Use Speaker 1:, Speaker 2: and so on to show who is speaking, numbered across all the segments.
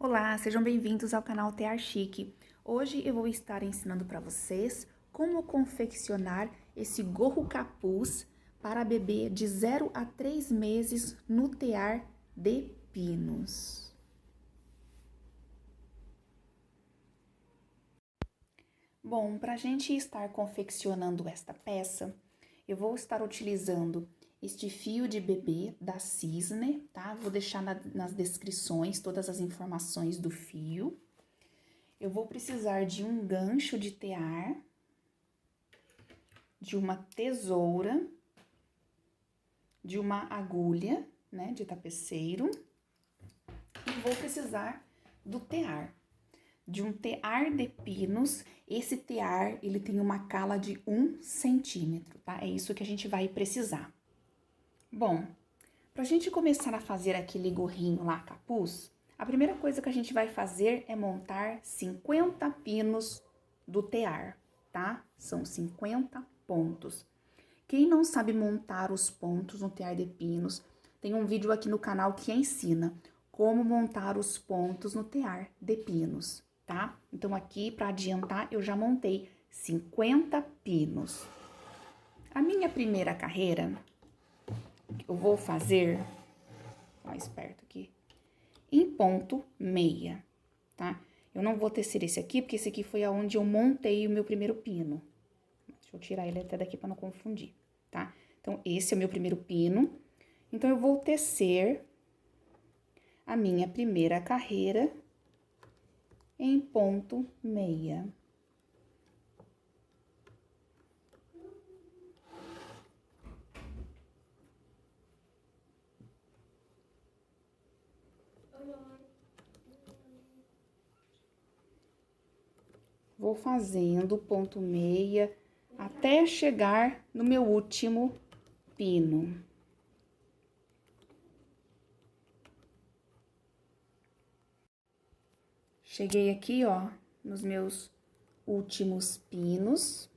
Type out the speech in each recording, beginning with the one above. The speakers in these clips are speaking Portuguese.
Speaker 1: Olá, sejam bem-vindos ao canal Tear Chique. Hoje eu vou estar ensinando para vocês como confeccionar esse gorro capuz para bebê de 0 a 3 meses no tear de pinos. Bom, para a gente estar confeccionando esta peça, eu vou estar utilizando este fio de bebê da Cisne, tá? Vou deixar nas descrições todas as informações do fio. Eu vou precisar de um gancho de tear, de uma tesoura, de uma agulha, né, de tapeceiro, e vou precisar do tear, de um tear de pinos. Esse tear, ele tem uma cala de 1 centímetro, tá? É isso que a gente vai precisar. Bom, pra gente começar a fazer aquele gorrinho lá, capuz, a primeira coisa que a gente vai fazer é montar 50 pinos do tear, tá? São 50 pontos. Quem não sabe montar os pontos no tear de pinos, tem um vídeo aqui no canal que ensina como montar os pontos no tear de pinos, tá? Então, aqui, para adiantar, eu já montei 50 pinos. A minha primeira carreira, eu vou fazer, mais perto aqui, em ponto meia, tá? Eu não vou tecer esse aqui, porque esse aqui foi aonde eu montei o meu primeiro pino. Deixa eu tirar ele até daqui para não confundir, tá? Então, esse é o meu primeiro pino. Então, eu vou tecer a minha primeira carreira em ponto meia. Vou fazendo ponto meia até chegar no meu último pino. Cheguei aqui, ó, nos meus últimos pinos.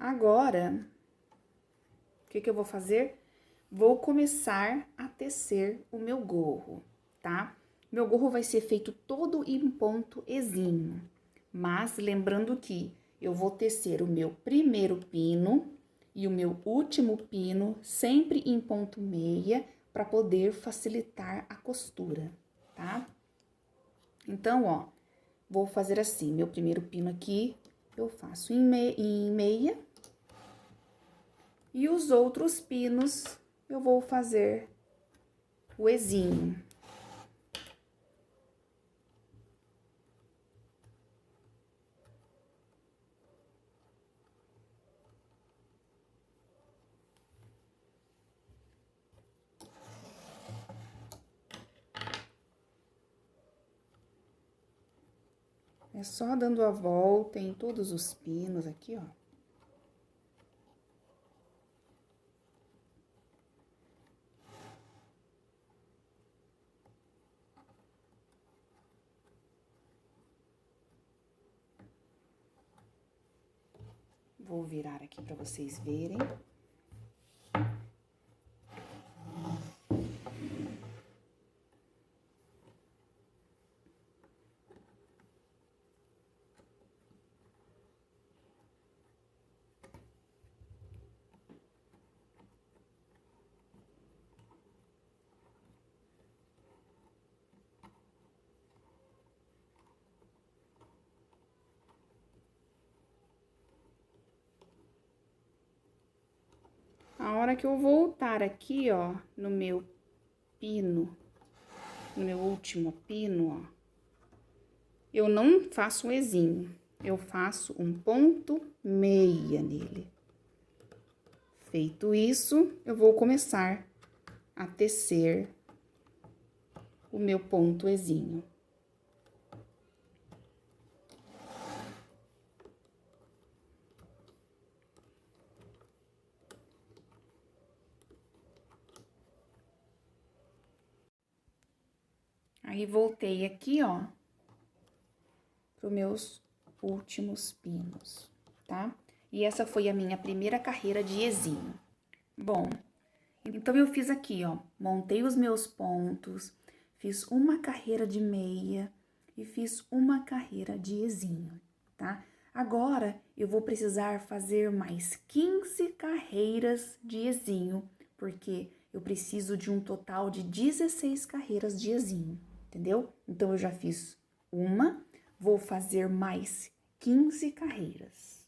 Speaker 1: Agora, o que eu vou fazer? Vou começar a tecer o meu gorro, tá? Meu gorro vai ser feito todo em ponto exímio, mas lembrando que eu vou tecer o meu primeiro pino e o meu último pino sempre em ponto meia para poder facilitar a costura, tá? Então, ó, vou fazer assim, meu primeiro pino aqui, eu faço em meia. E os outros pinos, eu vou fazer o exímio. É só dando a volta em todos os pinos aqui, ó. Vou virar aqui para vocês verem. A hora que eu voltar aqui, ó, no meu pino, no meu último pino, ó, eu não faço um exímio, eu faço um ponto meia nele. Feito isso, eu vou começar a tecer o meu ponto exímio. Aí, voltei aqui, ó, para os meus últimos pinos, tá? E essa foi a minha primeira carreira de ezinho. Bom, então eu fiz aqui, ó, montei os meus pontos, fiz uma carreira de meia e fiz uma carreira de ezinho, tá? Agora, eu vou precisar fazer mais 15 carreiras de ezinho, porque eu preciso de um total de 16 carreiras de ezinho, entendeu? Então, eu já fiz uma, vou fazer mais 15 carreiras.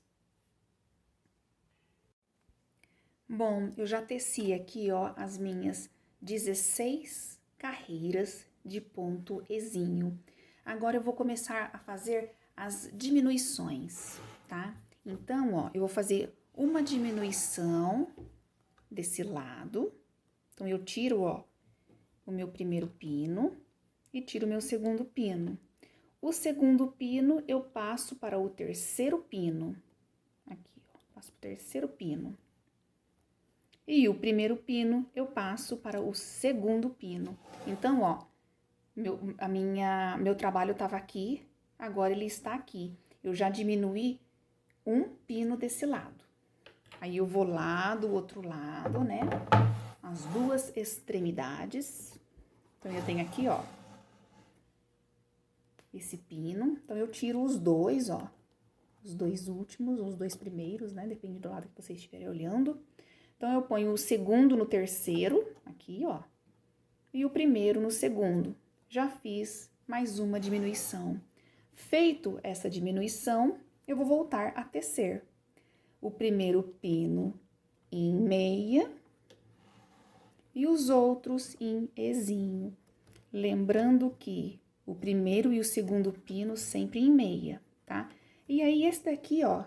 Speaker 1: Bom, eu já teci aqui, ó, as minhas 16 carreiras de ponto ezinho. Agora, eu vou começar a fazer as diminuições, tá? Então, ó, eu vou fazer uma diminuição desse lado. Então, eu tiro, ó, o meu primeiro pino e tiro o meu segundo pino. O segundo pino, eu passo para o terceiro pino. Aqui, ó, passo para o terceiro pino. E o primeiro pino, eu passo para o segundo pino. Então, ó, meu trabalho tava aqui, agora ele está aqui. Eu já diminuí um pino desse lado. Aí, eu vou lá do outro lado, né? As duas extremidades. Então, eu tenho aqui, ó, esse pino. Então, eu tiro os dois, ó. Os dois últimos, os dois primeiros, né? Depende do lado que vocês estiverem olhando. Então, eu ponho o segundo no terceiro, aqui, ó. E o primeiro no segundo. Já fiz mais uma diminuição. Feito essa diminuição, eu vou voltar a tecer. O primeiro pino em meia e os outros em ezinho. Lembrando que o primeiro e o segundo pino sempre em meia, tá? E aí, esse daqui, ó,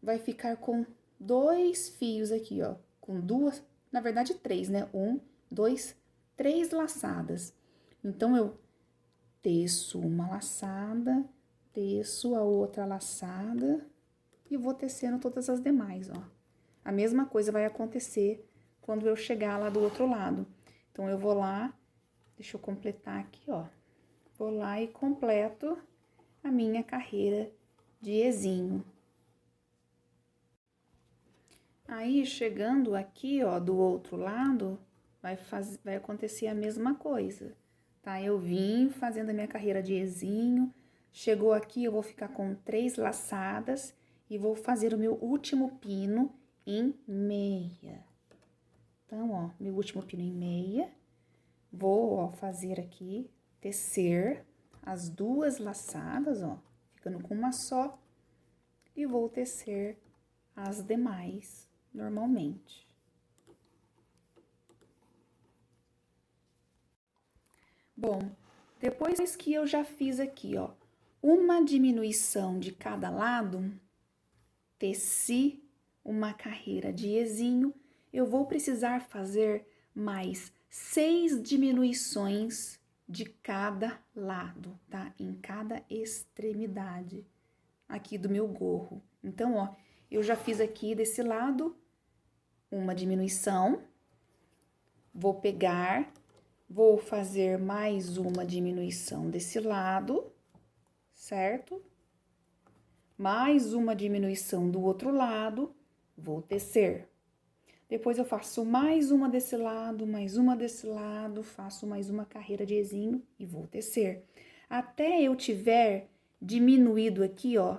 Speaker 1: vai ficar com 2 fios aqui, ó, com duas, na verdade, 3, né? 1, 2, 3 laçadas. Então, eu teço uma laçada, teço a outra laçada e vou tecendo todas as demais, ó. A mesma coisa vai acontecer quando eu chegar lá do outro lado. Então, eu vou lá, deixa eu completar aqui, ó. Vou lá e completo a minha carreira de ezinho. Aí, chegando aqui, ó, do outro lado, vai acontecer a mesma coisa, tá? Eu vim fazendo a minha carreira de ezinho, chegou aqui, eu vou ficar com 3 laçadas e vou fazer o meu último pino em meia. Então, ó, meu último pino em meia, vou, ó, fazer aqui, tecer as 2 laçadas, ó, ficando com uma só, e vou tecer as demais normalmente. Bom, depois que eu já fiz aqui, ó, uma diminuição de cada lado, teci uma carreira de ezinho, eu vou precisar fazer mais 6 diminuições de cada lado, tá? Em cada extremidade aqui do meu gorro. Então, ó, eu já fiz aqui desse lado uma diminuição, vou pegar, vou fazer mais uma diminuição desse lado, certo? Mais uma diminuição do outro lado, vou tecer. Depois eu faço mais uma desse lado, mais uma desse lado, faço mais uma carreira de ezinho e vou tecer. Até eu tiver diminuído aqui, ó,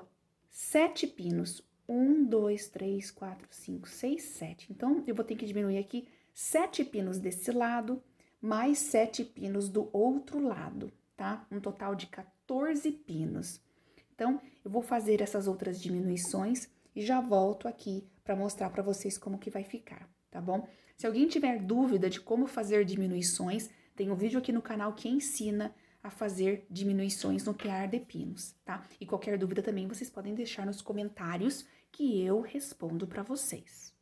Speaker 1: 7 pinos. 1, 2, 3, 4, 5, 6, 7. Então, eu vou ter que diminuir aqui 7 pinos desse lado, mais 7 pinos do outro lado, tá? Um total de 14 pinos. Então, eu vou fazer essas outras diminuições e já volto aqui para mostrar para vocês como que vai ficar, tá bom? Se alguém tiver dúvida de como fazer diminuições, tem um vídeo aqui no canal que ensina a fazer diminuições no tear de pinos, tá? E qualquer dúvida também vocês podem deixar nos comentários que eu respondo para vocês.